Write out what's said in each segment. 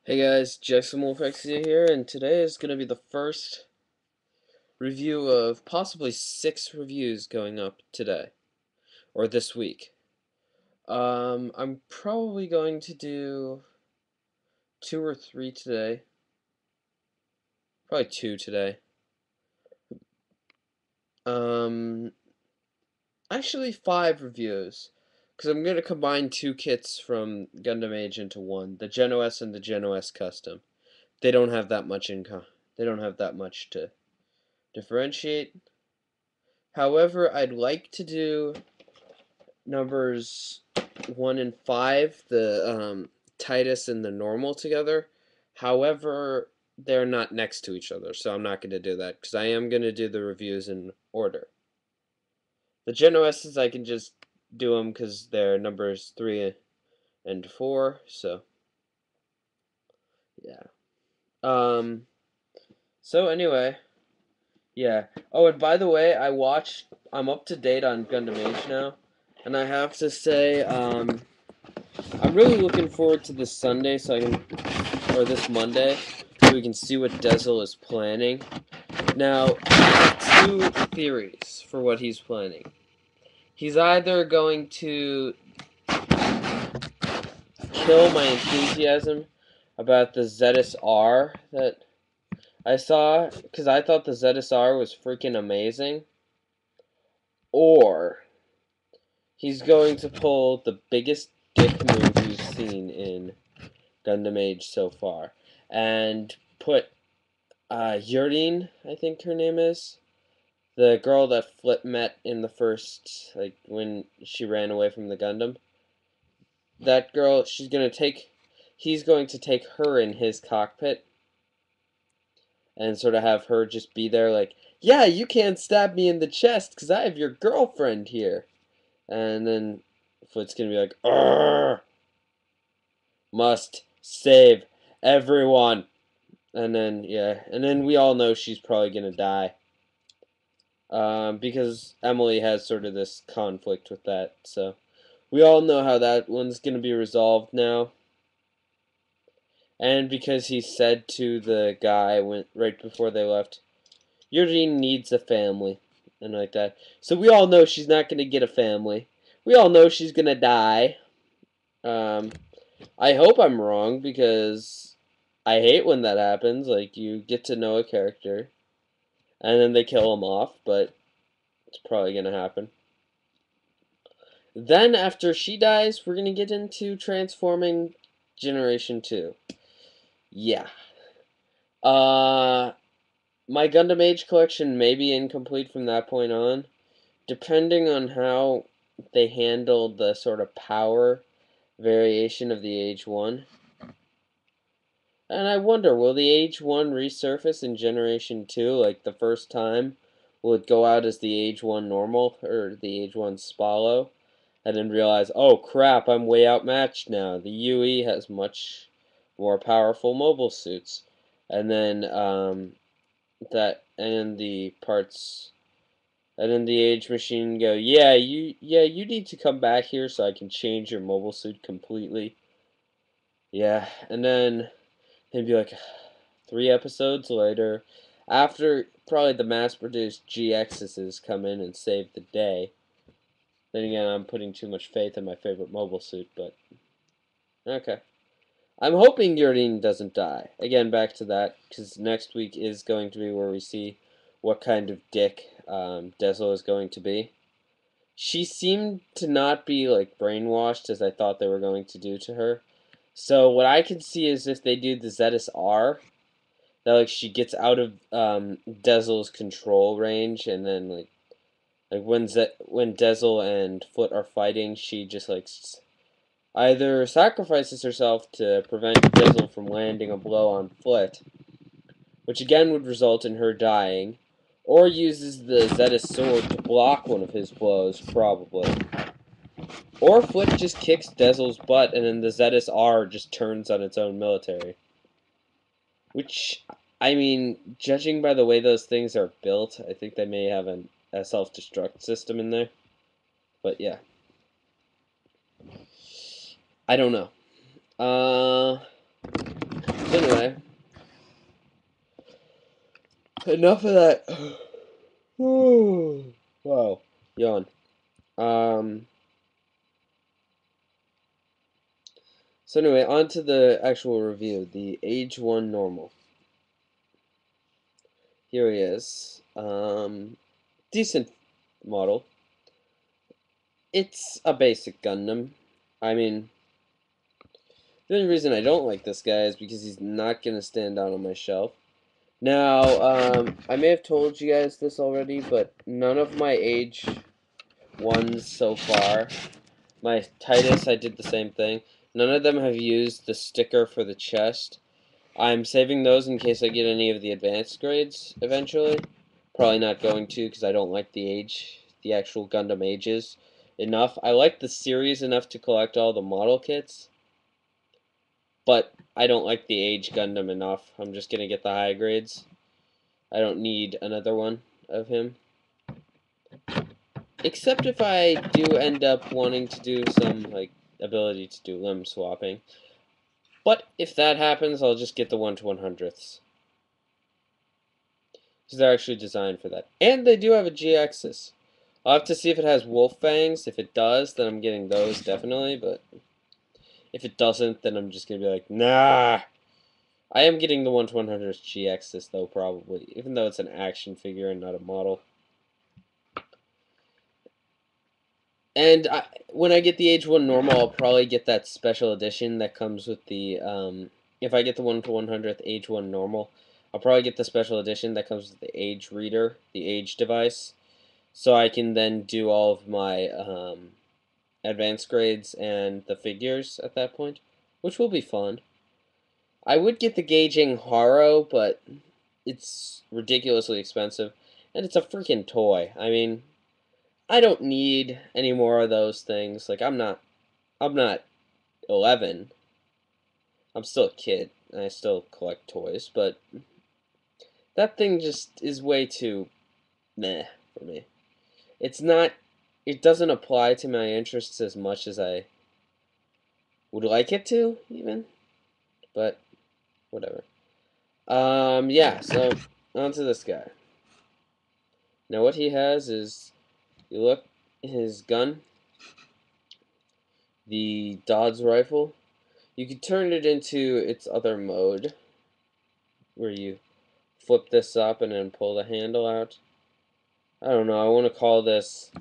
Hey guys, jexamwolfexia here, and today is going to be the first review of possibly 6 reviews going up today, or this week. I'm probably going to do 2 or 3 today, probably 2 today. Um, Actually 5 reviews, because I'm going to combine 2 kits from Gundam Age into one, the Gen OS and the Gen OS Custom. They don't have that much they don't have that much to differentiate. However, I'd like to do numbers 1 and 5, the Titus and the normal together. However, they're not next to each other, so I'm not going to do that, because I am going to do the reviews in order. The Gen OSs, I can just do them because they're numbers 3 and 4, so yeah. So anyway, yeah. Oh, and by the way, I'm up to date on Gundam Age now, and I have to say, I'm really looking forward to this Sunday or this Monday, so we can see what Dezel is planning. Now, I have 2 theories for what he's planning. He's either going to kill my enthusiasm about the Zetus R that I saw, because I thought the Zetus R was freaking amazing, or he's going to pull the biggest dick move we've seen in Gundam Age so far, and put Yurine, I think her name is, the girl that Flip met in the first, like, when she ran away from the Gundam. That girl, he's going to take her in his cockpit, and sort of have her just be there like, yeah, you can't stab me in the chest, because I have your girlfriend here. And then Flip's gonna be like, Arrgh! Must save everyone. And then, yeah, and then we all know she's probably gonna die. Because Emily has sort of this conflict with that, so we all know how that one's gonna be resolved now. And because he said to the guy right before they left, Eugene needs a family, and like that. So we all know she's not gonna get a family. We all know she's gonna die. I hope I'm wrong, because I hate when that happens. Like, you get to know a character, and then they kill him off, but it's probably gonna happen. Then, after she dies, we're gonna get into Transforming Generation 2. Yeah. My Gundam Age collection may be incomplete from that point on, depending on how they handle the sort of power variation of the Age 1. And I wonder, will the Age 1 resurface in Generation 2, like the first time? Will it go out as the Age 1 normal, or the Age 1 Spallo? And then realize, oh crap, I'm way outmatched now. The UE has much more powerful mobile suits. And then, and the parts, and then the Age Machine go, yeah, you need to come back here so I can change your mobile suit completely. Yeah, and then he'd be like, 3 episodes later, after probably the mass-produced GXs come in and save the day. Then again, I'm putting too much faith in my favorite mobile suit, but okay. I'm hoping Yurine doesn't die. Again, back to that, because next week is going to be where we see what kind of dick Dezel is going to be. She seemed to not be, like, brainwashed as I thought they were going to do to her. So what I can see is if they do the Zetus R, that, like, she gets out of Dezel's control range, and then, like when Dezel and Foot are fighting, she just, like, either sacrifices herself to prevent Dezel from landing a blow on Foot, which again would result in her dying, or uses the Zetus sword to block one of his blows, probably. Or Foot just kicks Dezel's butt, and then the Zetus R just turns on its own military. Which, I mean, judging by the way those things are built, I think they may have a self-destruct system in there. But yeah. I don't know. Anyway, enough of that. Wow, yawn. So anyway, on to the actual review. The age 1 normal. Here he is. Decent model. It's a basic Gundam. I mean, the only reason I don't like this guy is because he's not going to stand out on my shelf. Now, I may have told you guys this already, but none of my age 1s so far, my Titus, I did the same thing. None of them have used the sticker for the chest. I'm saving those in case I get any of the advanced grades eventually. Probably not going to because I don't like the actual Gundam ages enough. I like the series enough to collect all the model kits, but I don't like the age Gundam enough. I'm just going to get the high grades. I don't need another one of him. Except if I do end up wanting to do some, like, ability to do limb swapping. But if that happens, I'll just get the 1 to 100ths. Because they're actually designed for that. And they do have a G-axis. I'll have to see if it has wolf fangs. If it does, then I'm getting those, definitely. But if it doesn't, then I'm just going to be like, nah. I am getting the 1 to 100th G-axis, though, probably. Even though it's an action figure and not a model. And when I get the age 1 normal, I'll probably get that special edition that comes with the, if I get the 1 to 100th age 1 normal, I'll probably get the special edition that comes with the age reader, the age device, so I can then do all of my advanced grades and the figures at that point, which will be fun. I would get the gauging Haro, but it's ridiculously expensive, and it's a freaking toy. I mean, I don't need any more of those things. Like, I'm not 11. I'm still a kid, and I still collect toys, but that thing just is way too meh for me. It doesn't apply to my interests as much as I would like it to, even, but whatever. Yeah, so, on to this guy. Now, what he has is, you look, his gun, the Dodds rifle. You can turn it into its other mode, where you flip this up and then pull the handle out. I don't know, I want to call this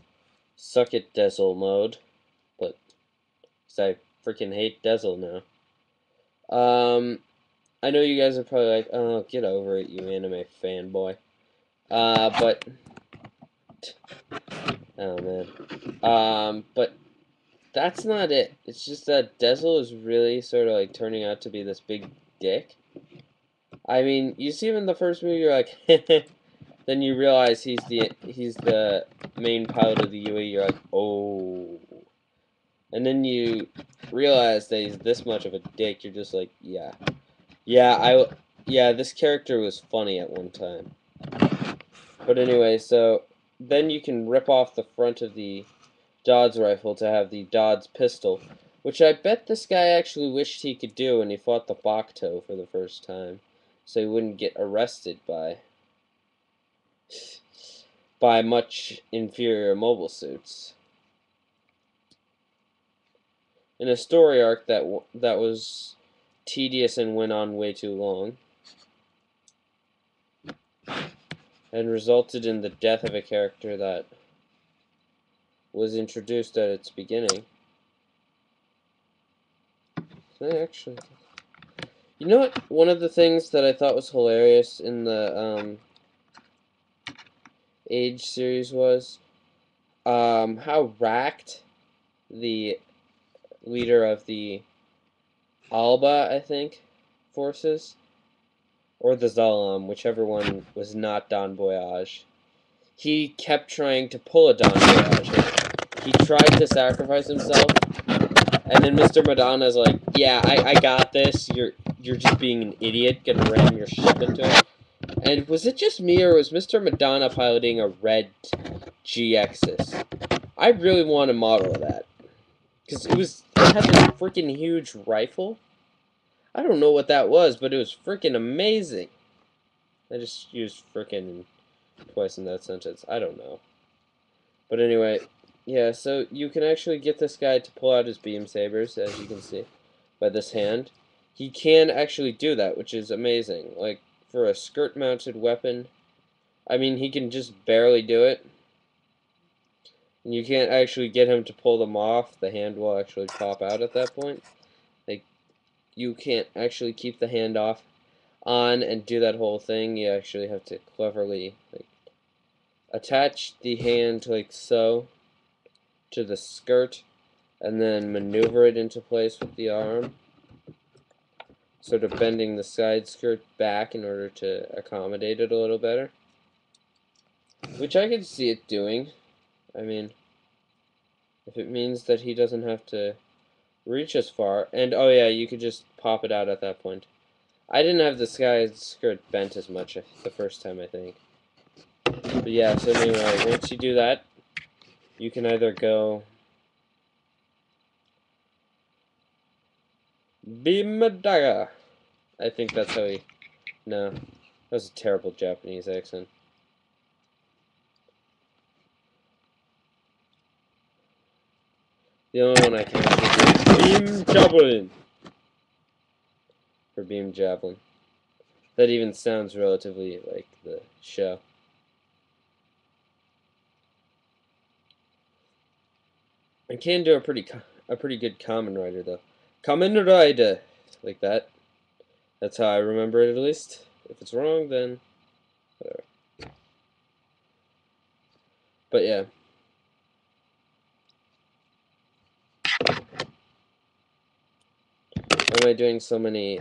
Suck It Dezel mode, but, because I freaking hate Dezel now. I know you guys are probably like, oh, get over it, you anime fanboy. But, oh man. But that's not it. It's just that Dezel is really sort of like turning out to be this big dick. I mean, you see him in the first movie, you're like, then you realize he's the main pilot of the UE, you're like, oh. And then you realize that he's this much of a dick, you're just like, yeah. Yeah, this character was funny at one time. But anyway, so then you can rip off the front of the Dodds rifle to have the Dodds pistol, which I bet this guy actually wished he could do when he fought the Bacto for the first time, so he wouldn't get arrested by much inferior mobile suits. In a story arc that was tedious and went on way too long, and resulted in the death of a character that was introduced at its beginning. Actually, you know what? One of the things that I thought was hilarious in the Age series was how racked the leader of the Alba, I think, forces, or the Zalam, whichever one was not Don Voyage. He kept trying to pull a Don Voyage. He tried to sacrifice himself, and then Mr. Madonna's like, yeah, I got this, you're just being an idiot, gonna ram your ship into him. And was it just me, or was Mr. Madonna piloting a red G-Axis? I really want a model of that. Because it had this freaking huge rifle. I don't know what that was, but it was freaking amazing. I just used freaking twice in that sentence. I don't know. But anyway, yeah, so you can actually get this guy to pull out his beam sabers, as you can see, by this hand. He can actually do that, which is amazing. Like, for a skirt-mounted weapon, I mean, he can just barely do it. And you can't actually get him to pull them off. The hand will actually pop out at that point. Like, you can't actually keep the hand off on and do that whole thing. You actually have to cleverly, like, attach the hand like so to the skirt and then maneuver it into place with the arm, sort of bending the side skirt back in order to accommodate it a little better, which I could see it doing. I mean, if it means that he doesn't have to reach as far, and oh yeah, you could just pop it out at that point. I didn't have the side skirt bent as much the first time, I think. But yeah, so anyway, once you do that, you can either go Bimadaga. I think that's how he... No, that was a terrible Japanese accent. The only one I can actually do is Beam Javelin. For Beam Javelin. That even sounds relatively like the show. I can do a pretty good Kamen Rider though. Kamen Rider, like that. That's how I remember it at least. If it's wrong, then whatever. But yeah. Why am I doing so many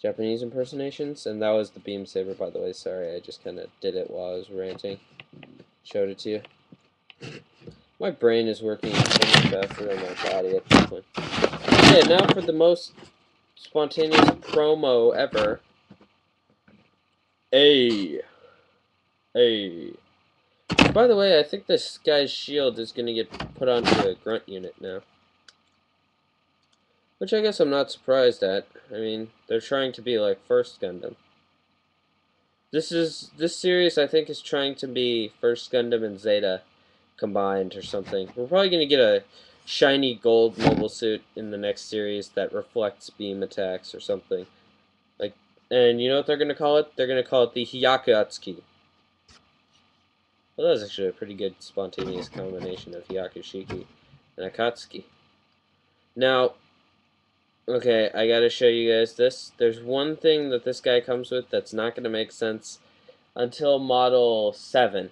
Japanese impersonations? And that was the beam saber, by the way. Sorry, I just kind of did it while I was ranting. Showed it to you. My brain is working so much faster than my body at this point. Yeah, now for the most spontaneous promo ever. Hey. By the way, I think this guy's shield is going to get put onto a grunt unit now. Which I guess I'm not surprised at. I mean, they're trying to be like First Gundam. This series, I think, is trying to be First Gundam and Zeta combined or something. We're probably going to get a shiny gold mobile suit in the next series that reflects beam attacks or something. Like, and you know what they're going to call it? They're going to call it the Hyaku Atsuki. Well, that was actually a pretty good spontaneous combination of Hyaku Shiki and Akatsuki. Now, okay, I gotta show you guys this. There's one thing that this guy comes with that's not gonna make sense until model 7,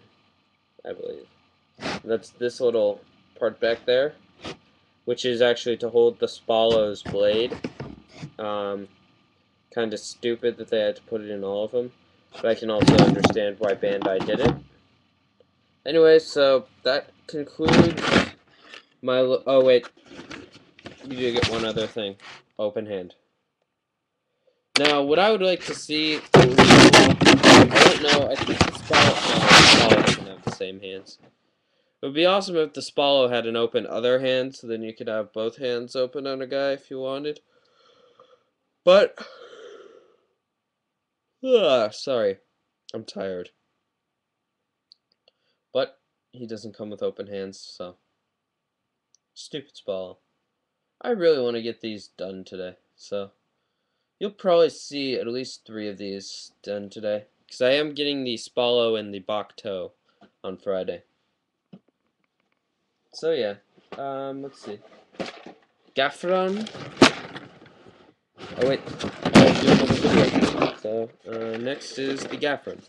I believe. That's this little part back there, which is actually to hold the Spallow's blade. Kind of stupid that they had to put it in all of them, but I can also understand why Bandai did it. Anyway, so that concludes my... Oh, wait. You do get one other thing. Open hand. Now, what I would like to see... I don't know, I think the Spallow doesn't have the same hands. It would be awesome if the Spallow had an open other hand, so then you could have both hands open on a guy if you wanted. But... sorry. I'm tired. But he doesn't come with open hands, so... Stupid Spallow. I really want to get these done today, so... You'll probably see at least 3 of these done today. Because I am getting the Spallow and the Bakto on Friday. So yeah, let's see. Gaffron. Oh wait, I have to do another video. So, next is the Gaffron.